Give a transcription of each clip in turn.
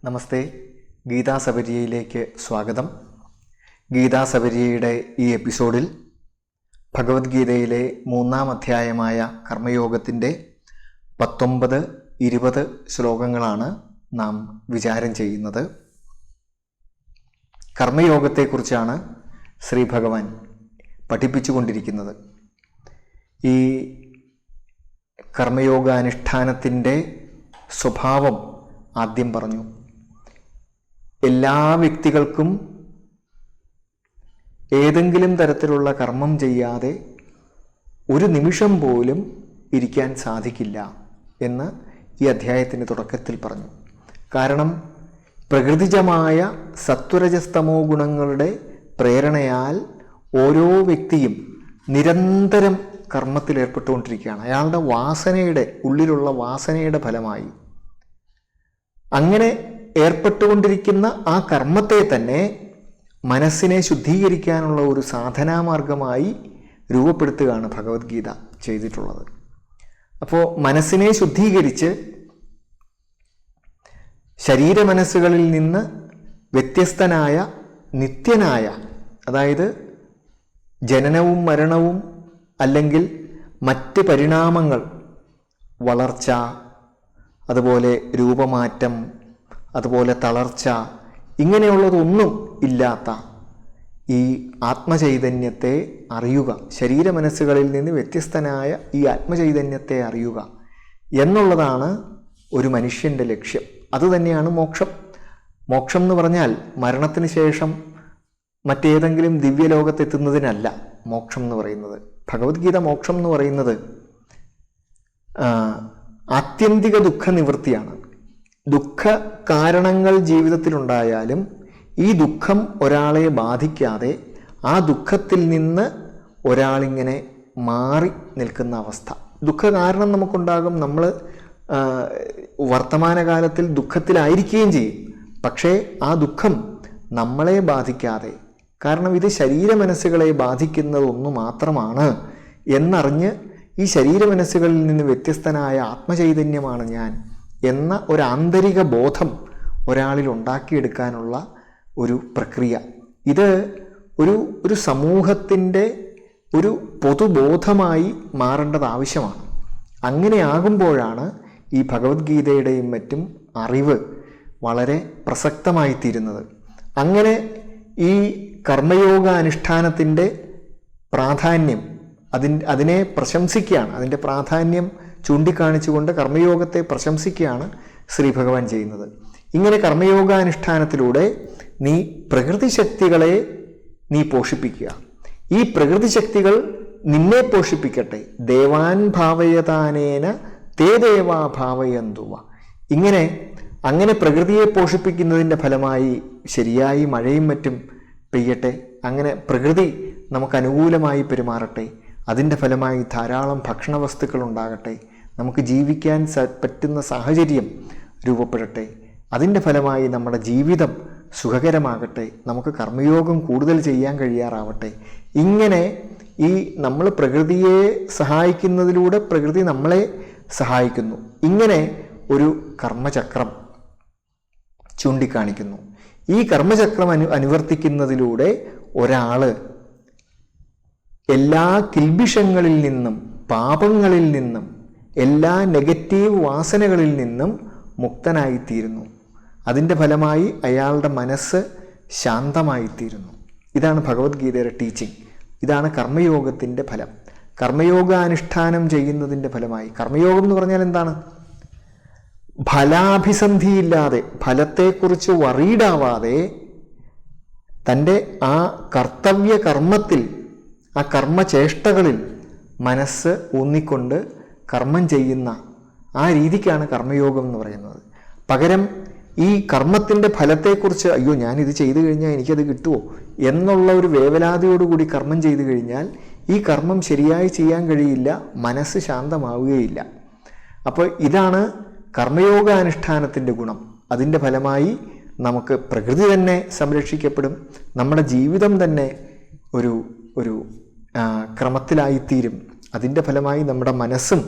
നമസ്തേ. ഗീതാസബരിയയിലേക്ക് സ്വാഗതം. ഗീതാസബരിയയുടെ ഈ എപ്പിസോഡിൽ ഭഗവത്ഗീതയിലെ 3-ാം അധ്യായമായ കർമ്മയോഗത്തിൻ്റെ 19-20 ശ്ലോകങ്ങളാണ് നാം വിചാരം ചെയ്യുന്നത്. കർമ്മയോഗത്തെക്കുറിച്ചാണ് ശ്രീ ഭഗവാൻ പഠിപ്പിച്ചുകൊണ്ടിരിക്കുന്നത്. ഈ കർമ്മയോഗാനുഷ്ഠാനത്തിൻ്റെ സ്വഭാവം ആദ്യം പറഞ്ഞു. എല്ലാ വ്യക്തികൾക്കും ഏതെങ്കിലും തരത്തിലുള്ള കർമ്മം ചെയ്യാതെ ഒരു നിമിഷം പോലും ഇരിക്കാൻ സാധിക്കില്ല എന്ന് ഈ അധ്യായത്തിൻ്റെ തുടക്കത്തിൽ പറഞ്ഞു. കാരണം പ്രകൃതിജമായ സത്വരജസ്തമോ ഗുണങ്ങളുടെ പ്രേരണയാൽ ഓരോ വ്യക്തിയും നിരന്തരം കർമ്മത്തിൽ ഏർപ്പെട്ടുകൊണ്ടിരിക്കുകയാണ്. അയാളുടെ വാസനയുടെ ഉള്ളിലുള്ള വാസനയുടെ ഫലമായി അങ്ങനെ ഏർപ്പെട്ടുകൊണ്ടിരിക്കുന്ന ആ കർമ്മത്തെ തന്നെ മനസ്സിനെ ശുദ്ധീകരിക്കാനുള്ള ഒരു സാധനാമാർഗമായി രൂപപ്പെടുത്തുകയാണ് ഭഗവത്ഗീത ചെയ്തിട്ടുള്ളത്. അപ്പോൾ മനസ്സിനെ ശുദ്ധീകരിച്ച് ശരീരമനസ്സുകളിൽ നിന്ന് വ്യത്യസ്തനായ നിത്യനായ, അതായത് ജനനവും മരണവും അല്ലെങ്കിൽ മറ്റ് പരിണാമങ്ങൾ, വളർച്ച, അതുപോലെ രൂപമാറ്റം, അതുപോലെ തളർച്ച, ഇങ്ങനെയുള്ളതൊന്നും ഇല്ലാത്ത ഈ ആത്മചൈതന്യത്തെ അറിയുക, ശരീരമനസ്സുകളിൽ നിന്ന് വ്യത്യസ്തനായ ഈ ആത്മചൈതന്യത്തെ അറിയുക എന്നുള്ളതാണ് ഒരു മനുഷ്യൻ്റെ ലക്ഷ്യം. അതുതന്നെയാണ് മോക്ഷം. മോക്ഷം എന്ന് പറഞ്ഞാൽ മരണത്തിന് ശേഷം മറ്റേതെങ്കിലും ദിവ്യലോകത്തെത്തുന്നതിനല്ല മോക്ഷം എന്ന് പറയുന്നത്. ഭഗവത്ഗീത മോക്ഷം എന്ന് പറയുന്നത് ആത്യന്തിക ദുഃഖ നിവൃത്തിയാണ്. ദുഃഖ കാരണങ്ങൾ ജീവിതത്തിലുണ്ടായാലും ഈ ദുഃഖം ഒരാളെ ബാധിക്കാതെ ആ ദുഃഖത്തിൽ നിന്ന് ഒരാളിങ്ങനെ മാറി നിൽക്കുന്ന അവസ്ഥ. ദുഃഖ കാരണം നമുക്കുണ്ടാകും. നമ്മൾ വർത്തമാനകാലത്തിൽ ദുഃഖത്തിലായിരിക്കുകയും ചെയ്യും. പക്ഷേ ആ ദുഃഖം നമ്മളെ ബാധിക്കാതെ, കാരണം ഇത് ശരീരമനസ്സുകളെ ബാധിക്കുന്നതൊന്നു മാത്രമാണ് എന്നറിഞ്ഞ് ഈ ശരീരമനസ്സുകളിൽ നിന്ന് വ്യത്യസ്തനായ ആത്മചൈതന്യമാണ് ഞാൻ എന്ന ഒരു ആന്തരിക ബോധം ഒരാളിൽ ഉണ്ടാക്കിയെടുക്കാനുള്ള ഒരു പ്രക്രിയ. ഇത് ഒരു സമൂഹത്തിൻ്റെ ഒരു പൊതുബോധമായി മാറേണ്ടത് ആവശ്യമാണ്. അങ്ങനെയാകുമ്പോഴാണ് ഈ ഭഗവത്ഗീതയുടെയും മറ്റും അറിവ് വളരെ പ്രസക്തമായിത്തീരുന്നത്. അങ്ങനെ ഈ കർമ്മയോഗ അനുഷ്ഠാനത്തിൻ്റെ പ്രാധാന്യം അതിനെ പ്രശംസിക്കുകയാണ്. അതിൻ്റെ പ്രാധാന്യം ചൂണ്ടിക്കാണിച്ചുകൊണ്ട് കർമ്മയോഗത്തെ പ്രശംസിക്കുകയാണ് ശ്രീ ഭഗവാൻ ചെയ്യുന്നത്. ഇങ്ങനെ കർമ്മയോഗാനുഷ്ഠാനത്തിലൂടെ നീ പ്രകൃതി ശക്തികളെ നീ പോഷിപ്പിക്കുക. ഈ പ്രകൃതി ശക്തികൾ നിന്നെ പോഷിപ്പിക്കട്ടെ. ദേവാൻ ഭാവയതാനേന തേ ദേവാ ഭാവയന്തുവ. അങ്ങനെ പ്രകൃതിയെ പോഷിപ്പിക്കുന്നതിൻ്റെ ഫലമായി ശരിയായി മഴയും മറ്റും പെയ്യട്ടെ. അങ്ങനെ പ്രകൃതി നമുക്ക് അനുകൂലമായി പെരുമാറട്ടെ. അതിൻ്റെ ഫലമായി ധാരാളം ഭക്ഷണ വസ്തുക്കൾ ഉണ്ടാകട്ടെ. നമുക്ക് ജീവിക്കാൻ പറ്റുന്ന സാഹചര്യം രൂപപ്പെടട്ടെ. അതിൻ്റെ ഫലമായി നമ്മുടെ ജീവിതം സുഖകരമാകട്ടെ. നമുക്ക് കർമ്മയോഗം കൂടുതൽ ചെയ്യാൻ കഴിയാറാവട്ടെ. ഇങ്ങനെ ഈ നമ്മൾ പ്രകൃതിയെ സഹായിക്കുന്നതിലൂടെ പ്രകൃതി നമ്മളെ സഹായിക്കുന്നു. ഇങ്ങനെ ഒരു കർമ്മചക്രം ചൂണ്ടിക്കാണിക്കുന്നു. ഈ കർമ്മചക്രം അനുവർത്തിക്കുന്നതിലൂടെ ഒരാൾ എല്ലാ കിൽബിഷങ്ങളിൽ നിന്നും, പാപങ്ങളിൽ നിന്നും, എല്ലാ നെഗറ്റീവ് വാസനകളിൽ നിന്നും മുക്തനായിത്തീരുന്നു. അതിൻ്റെ ഫലമായി അയാളുടെ മനസ്സ് ശാന്തമായിത്തീരുന്നു. ഇതാണ് ഭഗവത്ഗീതയുടെ ടീച്ചിങ്. ഇതാണ് കർമ്മയോഗത്തിൻ്റെ ഫലം. കർമ്മയോഗാനുഷ്ഠാനം ചെയ്യുന്നതിൻ്റെ ഫലമായി, കർമ്മയോഗം എന്ന് പറഞ്ഞാൽ എന്താണ്? ഫലാഭിസന്ധിയില്ലാതെ, ഫലത്തെക്കുറിച്ച് വറീഡാവാതെ തൻ്റെ ആ കർത്തവ്യ കർമ്മത്തിൽ, ആ കർമ്മചേഷ്ടകളിൽ മനസ്സ് ഊന്നിക്കൊണ്ട് കർമ്മം ചെയ്യുന്ന ആ രീതിക്കാണ് കർമ്മയോഗം എന്ന് പറയുന്നത്. പകരം ഈ കർമ്മത്തിൻ്റെ ഫലത്തെക്കുറിച്ച് അയ്യോ ഞാനിത് ചെയ്തു കഴിഞ്ഞാൽ എനിക്കത് കിട്ടുമോ എന്നുള്ള ഒരു വേവലാതിയോടുകൂടി കർമ്മം ചെയ്തു കഴിഞ്ഞാൽ ഈ കർമ്മം ശരിയായി ചെയ്യാൻ കഴിയില്ല, മനസ്സ് ശാന്തമാവുകയില്ല. അപ്പോൾ ഇതാണ് കർമ്മയോഗാനുഷ്ഠാനത്തിൻ്റെ ഗുണം. അതിൻ്റെ ഫലമായി നമുക്ക് പ്രകൃതി തന്നെ സംരക്ഷിക്കപ്പെടും. നമ്മുടെ ജീവിതം തന്നെ ഒരു ക്രമത്തിലായിത്തീരും. അതിൻ്റെ ഫലമായി നമ്മുടെ മനസ്സും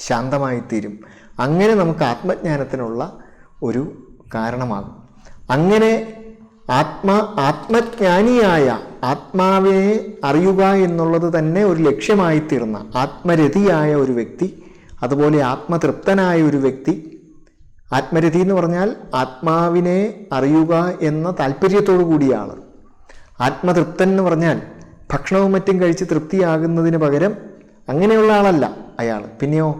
ശാന്തമായിത്തീരും. അങ്ങനെ നമുക്ക് ആത്മജ്ഞാനത്തിനുള്ള ഒരു കാരണമാകും. അങ്ങനെ ആത്മജ്ഞാനിയായ, ആത്മാവിനെ അറിയുക എന്നുള്ളത് തന്നെ ഒരു ലക്ഷ്യമായി തീർന്ന ആത്മരതിയായ ഒരു വ്യക്തി, അതുപോലെ ആത്മതൃപ്തനായ ഒരു വ്യക്തി. ആത്മരതി എന്ന് പറഞ്ഞാൽ ആത്മാവിനെ അറിയുക എന്ന താല്പര്യത്തോടു കൂടിയ ആൾ. ആത്മതൃപ്തൻ എന്ന് പറഞ്ഞാൽ ഭക്ഷണവും മറ്റും കഴിച്ച് തൃപ്തിയാകുന്നതിന് പകരം അങ്ങനെയുള്ള ആളല്ല അയാൾ. പിന്നെയോ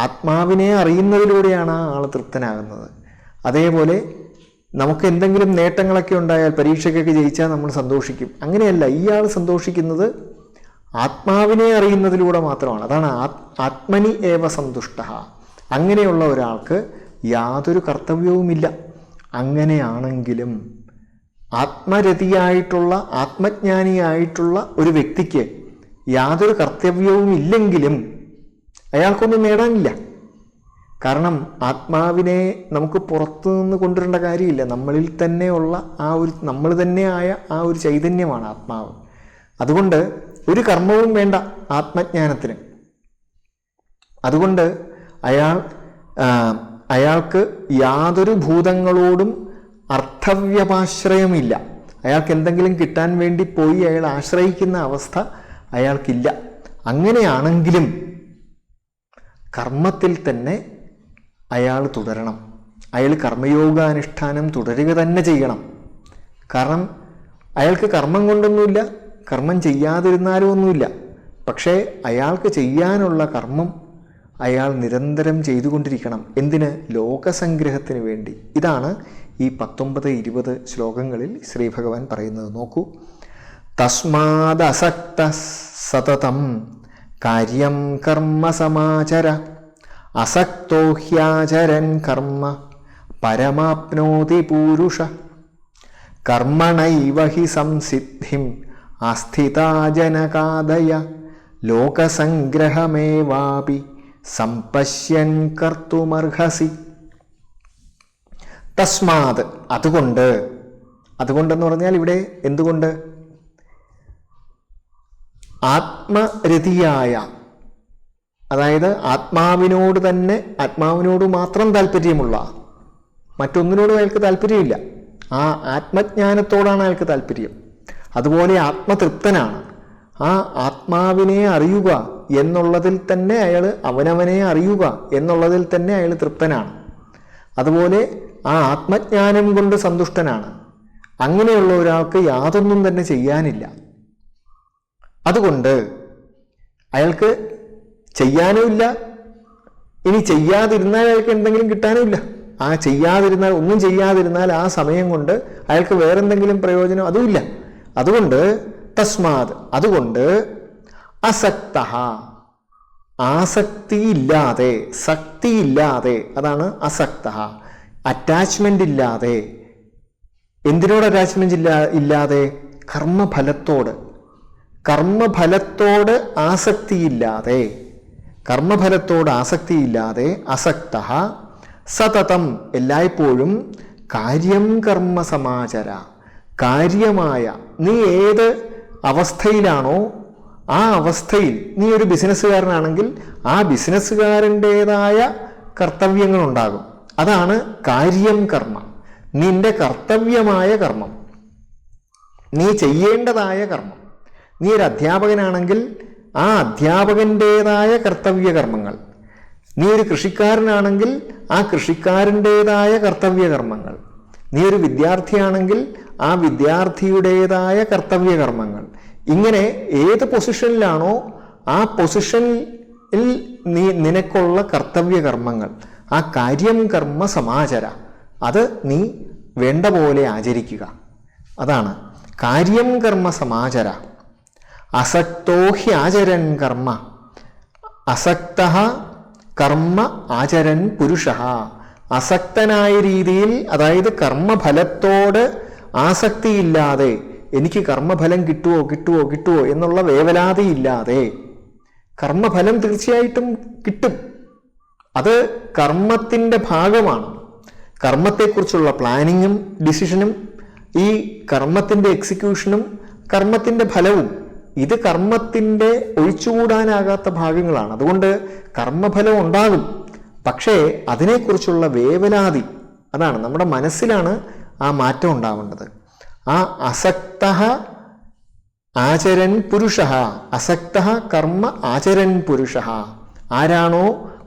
ആത്മാവിനെ അറിയുന്നതിലൂടെയാണ് ആ ആൾ തൃപ്തനാകുന്നത്. അതേപോലെ നമുക്ക് എന്തെങ്കിലും നേട്ടങ്ങളൊക്കെ ഉണ്ടായാൽ, പരീക്ഷയ്ക്കൊക്കെ ജയിച്ചാൽ നമ്മൾ സന്തോഷിക്കും. അങ്ങനെയല്ല, ഇയാൾ സന്തോഷിക്കുന്നത് ആത്മാവിനെ അറിയുന്നതിലൂടെ മാത്രമാണ്. അതാണ് ആത്മനി ഏവ സന്തുഷ്ട. അങ്ങനെയുള്ള ഒരാൾക്ക് യാതൊരു കർത്തവ്യവുമില്ല. അങ്ങനെയാണെങ്കിലും ആത്മരതിയായിട്ടുള്ള, ആത്മജ്ഞാനിയായിട്ടുള്ള ഒരു വ്യക്തിക്ക് യാതൊരു കർത്തവ്യവും ഇല്ലെങ്കിലും അയാൾക്കൊന്നും നേടാനില്ല. കാരണം ആത്മാവിനെ നമുക്ക് പുറത്തു നിന്ന് കൊണ്ടുവരേണ്ട കാര്യമില്ല. നമ്മളിൽ തന്നെയുള്ള നമ്മൾ തന്നെയായ ആ ഒരു ചൈതന്യമാണ് ആത്മാവ്. അതുകൊണ്ട് ഒരു കർമ്മവും വേണ്ട ആത്മജ്ഞാനത്തിന്. അതുകൊണ്ട് അയാൾക്ക് യാതൊരു ഭൂതങ്ങളോടും അർത്ഥവ്യപാശ്രയമില്ല. അയാൾക്ക് എന്തെങ്കിലും കിട്ടാൻ വേണ്ടി പോയി അയാൾ ആശ്രയിക്കുന്ന അവസ്ഥ അയാൾക്കില്ല. അങ്ങനെയാണെങ്കിലും കർമ്മത്തിൽ തന്നെ അയാൾ തുടരണം. അയാൾ കർമ്മയോഗാനുഷ്ഠാനം തുടരുക തന്നെ ചെയ്യണം. കാരണം അയാൾക്ക് കർമ്മം കൊണ്ടൊന്നുമില്ല, കർമ്മം ചെയ്യാതിരുന്നാലും ഒന്നുമില്ല. പക്ഷേ അയാൾക്ക് ചെയ്യാനുള്ള കർമ്മം അയാൾ നിരന്തരം ചെയ്തുകൊണ്ടിരിക്കണം. എന്തിന്? ലോകസംഗ്രഹത്തിന് വേണ്ടി. ഇതാണ് ഈ 19-20 ശ്ലോകങ്ങളിൽ ശ്രീ ഭഗവാൻ പറയുന്നത്. നോക്കൂ. തസ്മാദസക്ത സതതം കാര്യം കർമ്മ സമാചര അസക്തോ ഹ്യാചരൻ കർമ്മ പരമാപ്നോതി പൂരുഷ കർമ്മണൈവ ഹി സംസിദ്ധിം ആസ്ഥിതാ ജനകാദയ ലോകസംഗ്രഹമേവാപി സംപശ്യൻ കർത്തുമർഹസി. തസ്മാത്, അതുകൊണ്ടെന്ന് പറഞ്ഞാൽ ഇവിടെ എന്തുകൊണ്ട്? ആത്മരതിയായ, അതായത് ആത്മാവിനോട് തന്നെ, ആത്മാവിനോട് മാത്രം താല്പര്യമുള്ള, മറ്റൊന്നിനോടും അയാൾക്ക് താല്പര്യമില്ല. ആ ആത്മജ്ഞാനത്തോടാണ് അയാൾക്ക് താല്പര്യം. അതുപോലെ ആത്മതൃപ്തനാണ്. ആ ആത്മാവിനെ അറിയുക എന്നുള്ളതിൽ തന്നെ അയാൾ, അവനവനെ അറിയുക എന്നുള്ളതിൽ തന്നെ അയാൾ തൃപ്തനാണ്. അതുപോലെ ആ ആത്മജ്ഞാനം കൊണ്ട് സന്തുഷ്ടനാണ്. അങ്ങനെയുള്ള ഒരാൾക്ക് യാതൊന്നും തന്നെ ചെയ്യാനില്ല. അതുകൊണ്ട് അയാൾക്ക് ചെയ്യാനുമില്ല. ഇനി ചെയ്യാതിരുന്നാൽ അയാൾക്ക് എന്തെങ്കിലും കിട്ടാനുമില്ല. ഒന്നും ചെയ്യാതിരുന്നാൽ ആ സമയം കൊണ്ട് അയാൾക്ക് വേറെന്തെങ്കിലും പ്രയോജനം അതുമില്ല. അതുകൊണ്ട് തസ്മാത്, അതുകൊണ്ട് അസക്ത, ആസക്തിയില്ലാതെ, സക്തിയില്ലാതെ, അതാണ് അസക്ത. അറ്റാച്ച്മെന്റ് ഇല്ലാതെ. എന്തിനോട് അറ്റാച്ച്മെന്റ് ഇല്ലാതെ? കർമ്മഫലത്തോട് ആസക്തിയില്ലാതെ. കർമ്മഫലത്തോട് ആസക്തിയില്ലാതെ അസക്ത സതതം, എല്ലായ്പ്പോഴും കാര്യം കർമ്മ സമാചര, കാര്യമായ, നീ ഏത് അവസ്ഥയിലാണോ ആ അവസ്ഥയിൽ, നീ ഒരു ബിസിനസ്സുകാരനാണെങ്കിൽ ആ ബിസിനസ്സുകാരൻ്റെതായ കർത്തവ്യങ്ങളുണ്ടാകും. അതാണ് കാര്യം കർമ്മ. നിന്റെ കർത്തവ്യമായ കർമ്മം, നീ ചെയ്യേണ്ടതായ കർമ്മം. നീ ഒരു അധ്യാപകനാണെങ്കിൽ ആ അധ്യാപകൻ്റെതായ കർത്തവ്യ കർമ്മങ്ങൾ. നീ ഒരു കൃഷിക്കാരനാണെങ്കിൽ ആ കൃഷിക്കാരൻ്റെതായ കർത്തവ്യ കർമ്മങ്ങൾ. നീ ഒരു വിദ്യാർത്ഥിയാണെങ്കിൽ ആ വിദ്യാർത്ഥിയുടേതായ കർത്തവ്യ കർമ്മങ്ങൾ. ഇങ്ങനെ ഏത് പൊസിഷനിലാണോ ആ പൊസിഷനിൽ നിനക്കുള്ള കർത്തവ്യ കർമ്മങ്ങൾ, ആ കാര്യം കർമ്മ സമാചര, അത് നീ വേണ്ട പോലെ ആചരിക്കുക. അതാണ് കാര്യം കർമ്മ സമാചര. അസക്തോ ഹ്യാചരൻ കർമ്മ, അസക്ത കർമ്മ ആചരൻ പുരുഷ. അസക്തനായ രീതിയിൽ, അതായത് കർമ്മഫലത്തോട് ആസക്തിയില്ലാതെ, എനിക്ക് കർമ്മഫലം കിട്ടുമോ എന്നുള്ള വേവലാതിയില്ലാതെ. കർമ്മഫലം തീർച്ചയായിട്ടും കിട്ടും. അത് കർമ്മത്തിൻ്റെ ഭാഗമാണ്. കർമ്മത്തെക്കുറിച്ചുള്ള പ്ലാനിങ്ങും ഡിസിഷനും ഈ കർമ്മത്തിൻ്റെ എക്സിക്യൂഷനും കർമ്മത്തിൻ്റെ ഫലവും, ഇത് കർമ്മത്തിൻ്റെ ഒഴിച്ചുകൂടാനാകാത്ത ഭാഗങ്ങളാണ്. അതുകൊണ്ട് കർമ്മഫലം ഉണ്ടാകും. പക്ഷേ അതിനെക്കുറിച്ചുള്ള വേവലാതി, അതാണ് നമ്മുടെ മനസ്സിലാണ് ആ മാറ്റം ഉണ്ടാവേണ്ടത്. ആ അസക്ത ആചരൻ പുരുഷ, അസക്ത കർമ്മ ആചരൻ പുരുഷ, ആരാണോ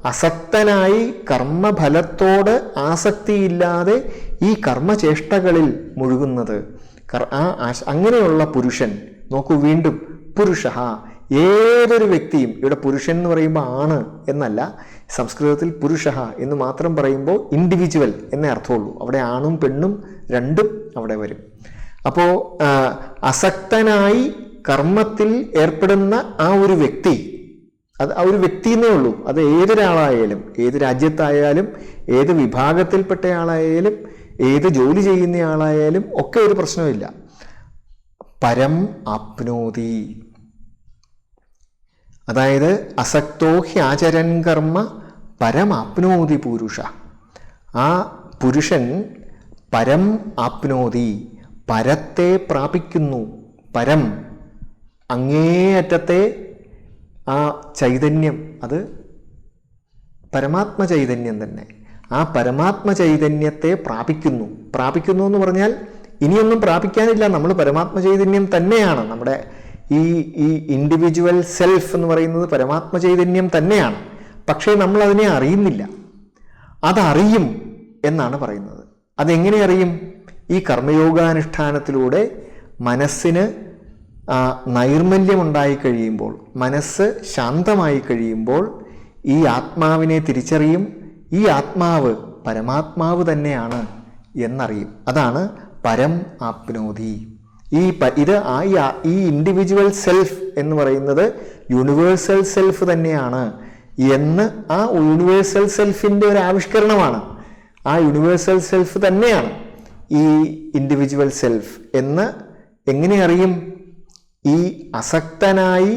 അസക്തനായി കർമ്മഫലത്തോട് ആസക്തിയില്ലാതെ ഈ കർമ്മചേഷ്ടകളിൽ മുഴുകുന്നത്, അങ്ങനെയുള്ള പുരുഷൻ. നോക്കൂ, വീണ്ടും പുരുഷ, ഏതൊരു വ്യക്തിയും, ഇവിടെ പുരുഷൻ എന്ന് പറയുമ്പോൾ ആണ് എന്നല്ല, സംസ്കൃതത്തിൽ പുരുഷ എന്ന് മാത്രം പറയുമ്പോൾ ഇൻഡിവിജ്വൽ എന്നേ അർത്ഥമുള്ളൂ. അവിടെ ആണും പെണ്ണും രണ്ടും അവിടെ വരും. അപ്പോൾ അസക്തനായി കർമ്മത്തിൽ ഏർപ്പെടുന്ന ആ ഒരു വ്യക്തി, അത് ആ ഒരു വ്യക്തി എന്നേ ഉള്ളൂ. അത് ഏതൊരാളായാലും, ഏത് രാജ്യത്തായാലും, ഏത് വിഭാഗത്തിൽപ്പെട്ടയാളായാലും, ഏത് ജോലി ചെയ്യുന്ന ആളായാലും ഒക്കെ ഒരു പ്രശ്നമില്ല. പരം ആപ്നോതി, അതായത് അസക്തോ ഹ്യാചരൻ കർമ്മ പരമാപ്നോതി പുരുഷ. ആ പുരുഷൻ പരം ആപ്നോതി, പരത്തെ പ്രാപിക്കുന്നു. പരം, അങ്ങേയറ്റത്തെ ആ ചൈതന്യം, അത് പരമാത്മ ചൈതന്യം തന്നെ. ആ പരമാത്മ ചൈതന്യത്തെ പ്രാപിക്കുന്നു. പ്രാപിക്കുന്നു എന്ന് പറഞ്ഞാൽ ഇനിയൊന്നും പ്രാപിക്കാനില്ല, നമ്മൾ പരമാത്മ ചൈതന്യം തന്നെയാണ്. നമ്മുടെ ഈ ഇൻഡിവിജ്വൽ സെൽഫ് എന്ന് പറയുന്നത് പരമാത്മ ചൈതന്യം തന്നെയാണ്. പക്ഷേ നമ്മൾ അതിനെ അറിയുന്നില്ല. അതറിയും എന്നാണ് പറയുന്നത്. അതെങ്ങനെ അറിയും? ഈ കർമ്മയോഗാനുഷ്ഠാനത്തിലൂടെ മനസ്സിന് നൈർമല്യമുണ്ടായി കഴിയുമ്പോൾ, മനസ്സ് ശാന്തമായി കഴിയുമ്പോൾ ഈ ആത്മാവിനെ തിരിച്ചറിയും. ഈ ആത്മാവ് പരമാത്മാവ് തന്നെയാണ് എന്നറിയും. അതാണ് പരം ആപ്നോതി. ഈ ഇൻഡിവിജ്വൽ സെൽഫ് എന്ന് പറയുന്നത് യൂണിവേഴ്സൽ സെൽഫ് തന്നെയാണ് എന്ന്, ആ യൂണിവേഴ്സൽ സെൽഫിൻ്റെ ഒരു ആവിഷ്കരണമാണ്. ആ യൂണിവേഴ്സൽ സെൽഫ് തന്നെയാണ് ഈ ഇൻഡിവിജ്വൽ സെൽഫ് എന്ന് എങ്ങനെ അറിയും? ഈ അസക്തനായി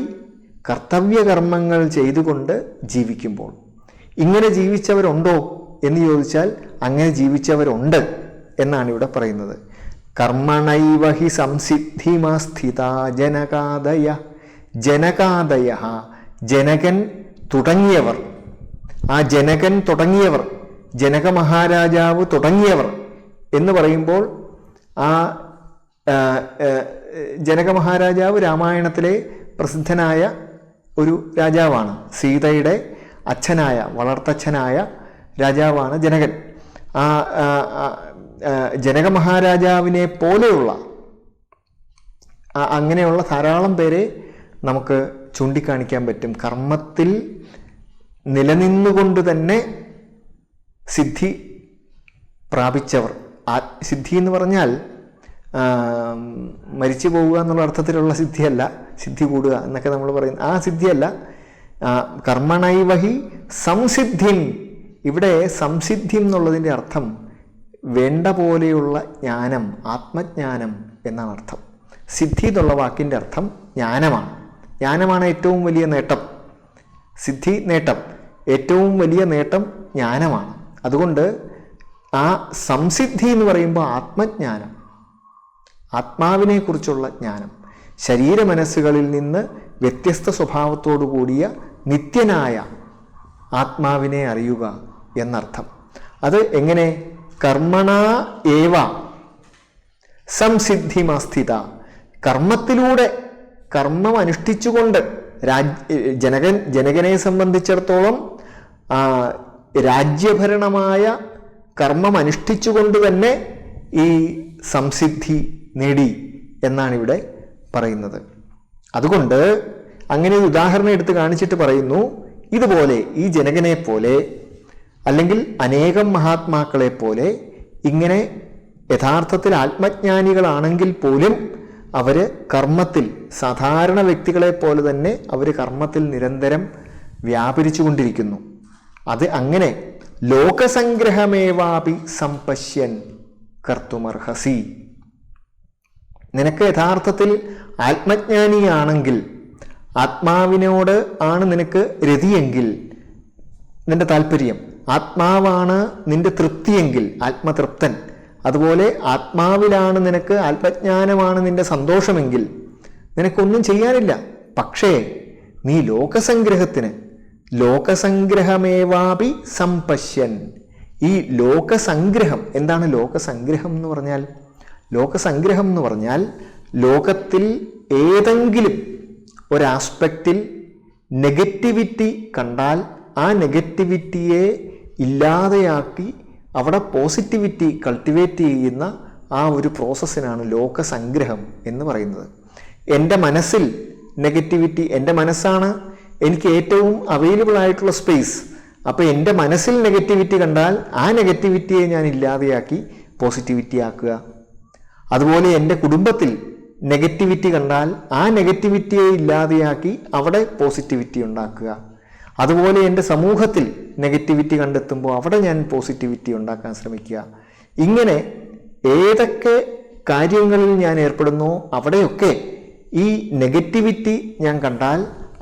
കർത്തവ്യകർമ്മങ്ങൾ ചെയ്തുകൊണ്ട് ജീവിക്കുമ്പോൾ. ഇങ്ങനെ ജീവിച്ചവരുണ്ടോ എന്ന് ചോദിച്ചാൽ അങ്ങനെ ജീവിച്ചവരുണ്ട് എന്നാണ് ഇവിടെ പറയുന്നത്. കർമ്മണൈവ ഹി സംസിദ്ധിമസ്ഥിത ജനകാദയ. ജനകാദയ, ജനകൻ തുടങ്ങിയവർ. ആ ജനകൻ തുടങ്ങിയവർ, ജനക മഹാരാജാവ് തുടങ്ങിയവർ എന്ന് പറയുമ്പോൾ ആ ജനക മഹാരാജാവ് രാമായണത്തിലെ പ്രസിദ്ധനായ ഒരു രാജാവാണ്. സീതയുടെ അച്ഛനായ, വളർത്തച്ഛനായ രാജാവാണ് ജനകൻ. ആ ജനക മഹാരാജാവിനെ പോലെയുള്ള അങ്ങനെയുള്ള ധാരാളം പേരെ നമുക്ക് ചൂണ്ടിക്കാണിക്കാൻ പറ്റും. കർമ്മത്തിൽ നിലനിന്നുകൊണ്ട് തന്നെ സിദ്ധി പ്രാപിച്ചവർ. സിദ്ധി എന്ന് പറഞ്ഞാൽ മരിച്ചു പോവുക എന്നുള്ള അർത്ഥത്തിലുള്ള സിദ്ധിയല്ല, സിദ്ധി കൂടുക എന്നൊക്കെ നമ്മൾ പറയുന്ന ആ സിദ്ധിയല്ല. കർമ്മണൈവഹി സംസിദ്ധിം. ഇവിടെ സംസിദ്ധി എന്നുള്ളതിൻ്റെ അർത്ഥം വേണ്ട പോലെയുള്ള ജ്ഞാനം, ആത്മജ്ഞാനം എന്നാണ് അർത്ഥം. സിദ്ധി എന്നുള്ള വാക്കിൻ്റെ അർത്ഥം ജ്ഞാനമാണ്. ജ്ഞാനമാണ് ഏറ്റവും വലിയ നേട്ടം. സിദ്ധി നേട്ടം, ഏറ്റവും വലിയ നേട്ടം ജ്ഞാനമാണ്. അതുകൊണ്ട് ആ സംസിദ്ധി എന്ന് പറയുമ്പോൾ ആത്മജ്ഞാനം, ആത്മാവിനെക്കുറിച്ചുള്ള ജ്ഞാനം, ശരീര മനസ്സുകളിൽ നിന്ന് വ്യത്യസ്ത സ്വഭാവത്തോടു കൂടിയ നിത്യനായ ആത്മാവിനെ അറിയുക എന്നർത്ഥം. അത് എങ്ങനെ? കർമ്മണ ഏവ സംസിദ്ധിമസ്ഥിത. കർമ്മത്തിലൂടെ, കർമ്മം അനുഷ്ഠിച്ചുകൊണ്ട്, ജനകനെ സംബന്ധിച്ചിടത്തോളം രാജ്യഭരണമായ കർമ്മം അനുഷ്ഠിച്ചുകൊണ്ട് തന്നെ ഈ സംസിദ്ധി നേടി എന്നാണ് ഇവിടെ പറയുന്നത്. അതുകൊണ്ട് അങ്ങനെ ഒരു ഉദാഹരണം എടുത്ത് കാണിച്ചിട്ട് പറയുന്നു, ഇതുപോലെ ഈ ജനകനെ പോലെ അല്ലെങ്കിൽ അനേകം മഹാത്മാക്കളെ പോലെ ഇങ്ങനെ യഥാർത്ഥത്തിൽ ആത്മജ്ഞാനികളാണെങ്കിൽ പോലും അവർ കർമ്മത്തിൽ, സാധാരണ വ്യക്തികളെ പോലെ തന്നെ അവർ കർമ്മത്തിൽ നിരന്തരം വ്യാപരിച്ചു കൊണ്ടിരിക്കുന്നു. അത് അങ്ങനെ ലോകസംഗ്രഹമേവാപി സമ്പശ്യൻ കർത്തുമർഹസി. നിനക്ക് യഥാർത്ഥത്തിൽ ആത്മജ്ഞാനിയാണെങ്കിൽ, ആത്മാവിനോട് ആണ് നിനക്ക് രതിയെങ്കിൽ, നിന്റെ താല്പര്യം ആത്മാവാണ് നിന്റെ തൃപ്തിയെങ്കിൽ, ആത്മതൃപ്തൻ, അതുപോലെ ആത്മാവിലാണ് നിനക്ക്, ആത്മജ്ഞാനമാണ് നിന്റെ സന്തോഷമെങ്കിൽ നിനക്കൊന്നും ചെയ്യാനില്ല. പക്ഷേ നീ ലോകസംഗ്രഹത്തിന്, ലോകസംഗ്രഹമേവാപി സമ്പശ്യൻ, ഈ ലോകസംഗ്രഹം എന്താണ്? ലോകസംഗ്രഹം എന്ന് പറഞ്ഞാൽ, ലോകസംഗ്രഹം എന്ന് പറഞ്ഞാൽ ലോകത്തിൽ ഏതെങ്കിലും ഒരാസ്പെക്റ്റിൽ നെഗറ്റിവിറ്റി കണ്ടാൽ ആ നെഗറ്റിവിറ്റിയെ ഇല്ലാതെയാക്കി അവിടെ പോസിറ്റിവിറ്റി കൾട്ടിവേറ്റ് ചെയ്യുന്ന ആ ഒരു പ്രോസസ്സിനാണ് ലോകസംഗ്രഹം എന്ന് പറയുന്നത്. എൻ്റെ മനസ്സിൽ നെഗറ്റിവിറ്റി, എൻ്റെ മനസ്സാണ് എനിക്ക് ഏറ്റവും അവൈലബിൾ ആയിട്ടുള്ള സ്പേസ്. അപ്പോൾ എൻ്റെ മനസ്സിൽ നെഗറ്റിവിറ്റി കണ്ടാൽ ആ നെഗറ്റിവിറ്റിയെ ഞാൻ ഇല്ലാതെയാക്കി പോസിറ്റിവിറ്റി ആക്കുക. അതുപോലെ എൻ്റെ കുടുംബത്തിൽ നെഗറ്റിവിറ്റി കണ്ടാൽ ആ നെഗറ്റിവിറ്റിയെ ഇല്ലാതെയാക്കി അവിടെ പോസിറ്റിവിറ്റി ഉണ്ടാക്കുക. അതുപോലെ എൻ്റെ സമൂഹത്തിൽ നെഗറ്റിവിറ്റി കണ്ടെത്തുമ്പോൾ അവിടെ ഞാൻ പോസിറ്റിവിറ്റി ഉണ്ടാക്കാൻ ശ്രമിക്കുക. ഇങ്ങനെ ഏതൊക്കെ കാര്യങ്ങളിൽ ഞാൻ ഏർപ്പെടുന്നോ അവിടെയൊക്കെ ഈ നെഗറ്റിവിറ്റി ഞാൻ കണ്ടാൽ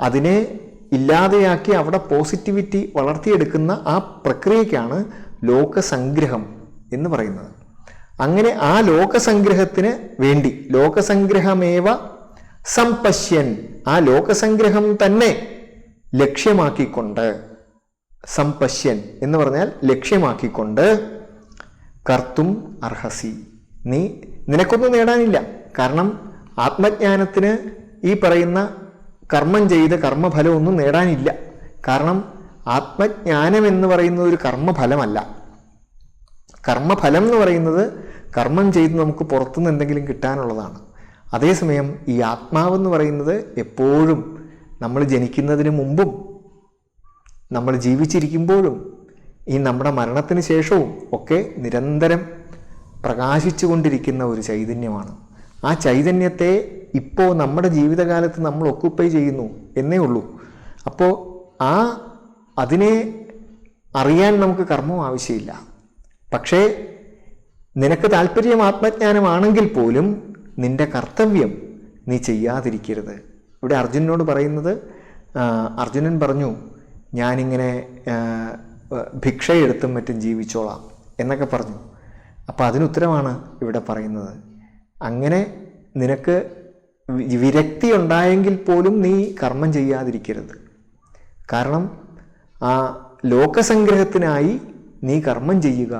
അതിനെ ഇല്ലാതെയാക്കി അവിടെ പോസിറ്റിവിറ്റി വളർത്തിയെടുക്കുന്ന ആ പ്രക്രിയയ്ക്കാണ് ലോകസംഗ്രഹം എന്ന് പറയുന്നത്. അങ്ങനെ ആ ലോകസംഗ്രഹത്തിന് വേണ്ടി ലോകസംഗ്രഹമേവ സംപശ്യൻ, ആ ലോകസംഗ്രഹം തന്നെ ലക്ഷ്യമാക്കിക്കൊണ്ട്, സംപശ്യൻ എന്ന് പറഞ്ഞാൽ ലക്ഷ്യമാക്കിക്കൊണ്ട്, കർത്തും അർഹസി, നിനക്കൊന്നും നേടാനില്ല. കാരണം ആത്മജ്ഞാനത്തിന് ഈ പറയുന്ന കർമ്മം ചെയ്ത് കർമ്മഫലമൊന്നും നേടാനില്ല. കാരണം ആത്മജ്ഞാനം എന്ന് പറയുന്നത് ഒരു കർമ്മഫലമല്ല. കർമ്മഫലം എന്ന് പറയുന്നത് കർമ്മം ചെയ്ത് നമുക്ക് പുറത്തുനിന്ന് എന്തെങ്കിലും കിട്ടാനുള്ളതാണ്. അതേസമയം ഈ ആത്മാവെന്ന് പറയുന്നത് എപ്പോഴും നമ്മൾ ജനിക്കുന്നതിന് മുമ്പും നമ്മൾ ജീവിച്ചിരിക്കുമ്പോഴും ഈ നമ്മുടെ മരണത്തിന് ശേഷവും ഒക്കെ നിരന്തരം പ്രകാശിച്ചു കൊണ്ടിരിക്കുന്ന ഒരു ചൈതന്യമാണ്. ആ ചൈതന്യത്തെ ഇപ്പോൾ നമ്മുടെ ജീവിതകാലത്ത് നമ്മൾ ഒക്കുപ്പൈ ചെയ്യുന്നു എന്നേ ഉള്ളൂ. അപ്പോൾ അതിനെ അറിയാൻ നമുക്ക് കർമ്മം ആവശ്യമില്ല. പക്ഷേ നിനക്ക് താല്പര്യം ആത്മജ്ഞാനമാണെങ്കിൽ പോലും നിന്റെ കർത്തവ്യം നീ ചെയ്യാതിരിക്കരുത്. ഇവിടെ അർജുനനോട് പറയുന്നത്, അർജുനൻ പറഞ്ഞു ഞാനിങ്ങനെ ഭിക്ഷയെടുത്തും മറ്റും ജീവിച്ചോളാം എന്നൊക്കെ പറഞ്ഞു. അപ്പോൾ അതിനുത്തരമാണ് ഇവിടെ പറയുന്നത്. അങ്ങനെ നിനക്ക് വിരക്തി ഉണ്ടായെങ്കിൽ പോലും നീ കർമ്മം ചെയ്യാതിരിക്കരുത്. കാരണം ആ ലോകസംഗ്രഹത്തിനായി നീ കർമ്മം ചെയ്യുക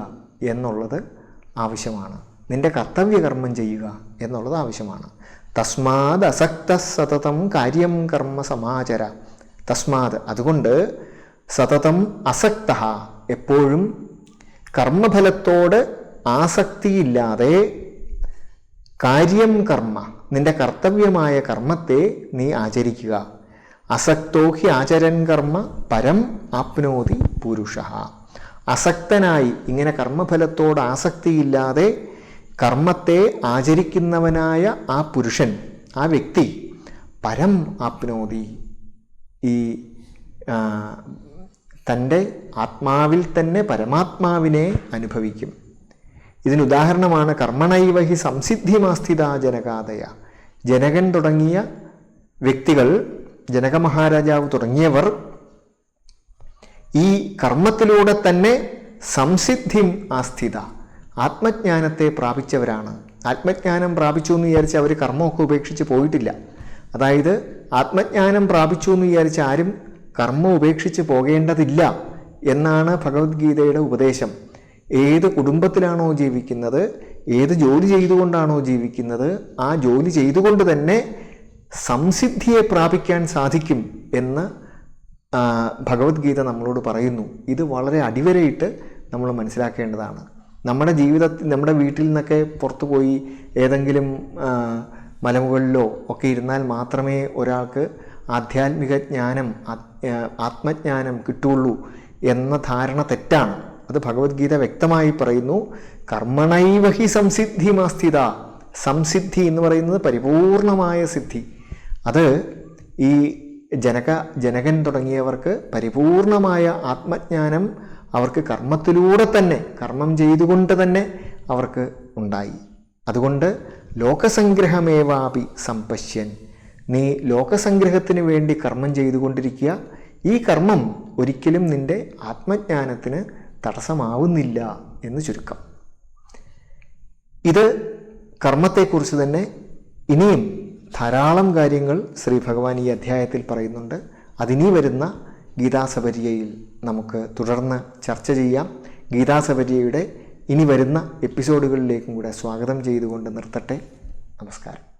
എന്നുള്ളത് ആവശ്യമാണ്. നിന്റെ കർത്തവ്യ കർമ്മം ചെയ്യുക എന്നുള്ളത് ആവശ്യമാണ്. തസ്മാത് അസക്ത സതതം കാര്യം കർമ്മ സമാചര. തസ്മാത് അതുകൊണ്ട് സതതം അസക്ത എപ്പോഴും കർമ്മഫലത്തോട് ആസക്തിയില്ലാതെ കാര്യം കർമ്മ നിന്റെ കർത്തവ്യമായ കർമ്മത്തെ നീ ആചരിക്കുക. അസക്തോ ഹി ആചരൻ കർമ്മ പരം ആപ്നോതി പുരുഷ. അസക്തനായി ഇങ്ങനെ കർമ്മഫലത്തോട് ആസക്തിയില്ലാതെ കർമ്മത്തെ ആചരിക്കുന്നവനായ ആ പുരുഷൻ, ആ വ്യക്തി പരം ആപ്നോതി, ഈ തൻ്റെ ആത്മാവിൽ തന്നെ പരമാത്മാവിനെ അനുഭവിക്കും. ഇതിനുദാഹരണമാണ് കർമ്മണൈവ ഹി സംസിദ്ധിമാസ്ഥിത ജനകാദയ. ജനകൻ തുടങ്ങിയ വ്യക്തികൾ, ജനക മഹാരാജാവ് തുടങ്ങിയവർ ഈ കർമ്മത്തിലൂടെ തന്നെ സംസിദ്ധിം ആസ്ഥിത, ആത്മജ്ഞാനത്തെ പ്രാപിച്ചവരാണ്. ആത്മജ്ഞാനം പ്രാപിച്ചു എന്ന് വിചാരിച്ച് അവർ കർമ്മമൊക്കെ ഉപേക്ഷിച്ച് പോയിട്ടില്ല. അതായത് ആത്മജ്ഞാനം പ്രാപിച്ചു എന്ന് വിചാരിച്ച് ആരും കർമ്മം ഉപേക്ഷിച്ച് പോകേണ്ടതില്ല എന്നാണ് ഭഗവത്ഗീതയുടെ ഉപദേശം. ഏത് കുടുംബത്തിലാണോ ജീവിക്കുന്നത്, ഏത് ജോലി ചെയ്തുകൊണ്ടാണോ ജീവിക്കുന്നത്, ആ ജോലി ചെയ്തുകൊണ്ട് തന്നെ സംസിദ്ധിയെ പ്രാപിക്കാൻ സാധിക്കും എന്ന് ഭഗവത്ഗീത നമ്മളോട് പറയുന്നു. ഇത് വളരെ അടിവരയിട്ട് നമ്മൾ മനസ്സിലാക്കേണ്ടതാണ്. നമ്മുടെ ജീവിതത്തിൽ, നമ്മുടെ വീട്ടിൽ നിന്നൊക്കെ പുറത്തു പോയി ഏതെങ്കിലും മലമുകളിലോ ഒക്കെ ഇരുന്നാൽ മാത്രമേ ഒരാൾക്ക് ആധ്യാത്മിക ജ്ഞാനം, ആത്മജ്ഞാനം കിട്ടുള്ളൂ എന്ന ധാരണ തെറ്റാണ്. അത് ഭഗവത്ഗീത വ്യക്തമായി പറയുന്നു. കർമ്മണൈവ ഹി സംസിദ്ധിമാസ്ഥിത. സംസിദ്ധി എന്ന് പറയുന്നത് പരിപൂർണമായ സിദ്ധി. അത് ഈ ജനകൻ തുടങ്ങിയവർക്ക് പരിപൂർണമായ ആത്മജ്ഞാനം അവർക്ക് കർമ്മത്തിലൂടെ തന്നെ, കർമ്മം ചെയ്തുകൊണ്ട് തന്നെ അവർക്ക് ഉണ്ടായി. അതുകൊണ്ട് ലോകസംഗ്രഹമേവാപി സംപശ്യൻ, നീ ലോകസംഗ്രഹത്തിന് വേണ്ടി കർമ്മം ചെയ്തുകൊണ്ടിരിക്കുക. ഈ കർമ്മം ഒരിക്കലും നിന്റെ ആത്മജ്ഞാനത്തിന് തടസ്സമാവുന്നില്ല എന്ന് ചുരുക്കം. ഇത് കർമ്മത്തെക്കുറിച്ച് തന്നെ ഇനിയും ധാരാളം കാര്യങ്ങൾ ശ്രീ ഭഗവാൻ ഈ അധ്യായത്തിൽ പറയുന്നുണ്ട്. അതിനി വരുന്ന ഗീതാസപര്യയിൽ നമുക്ക് തുടർന്ന് ചർച്ച ചെയ്യാം. ഗീതാസപര്യയുടെ ഇനി വരുന്ന എപ്പിസോഡുകളിലേക്കും കൂടെ സ്വാഗതം ചെയ്തുകൊണ്ട് നിർത്തട്ടെ. നമസ്കാരം.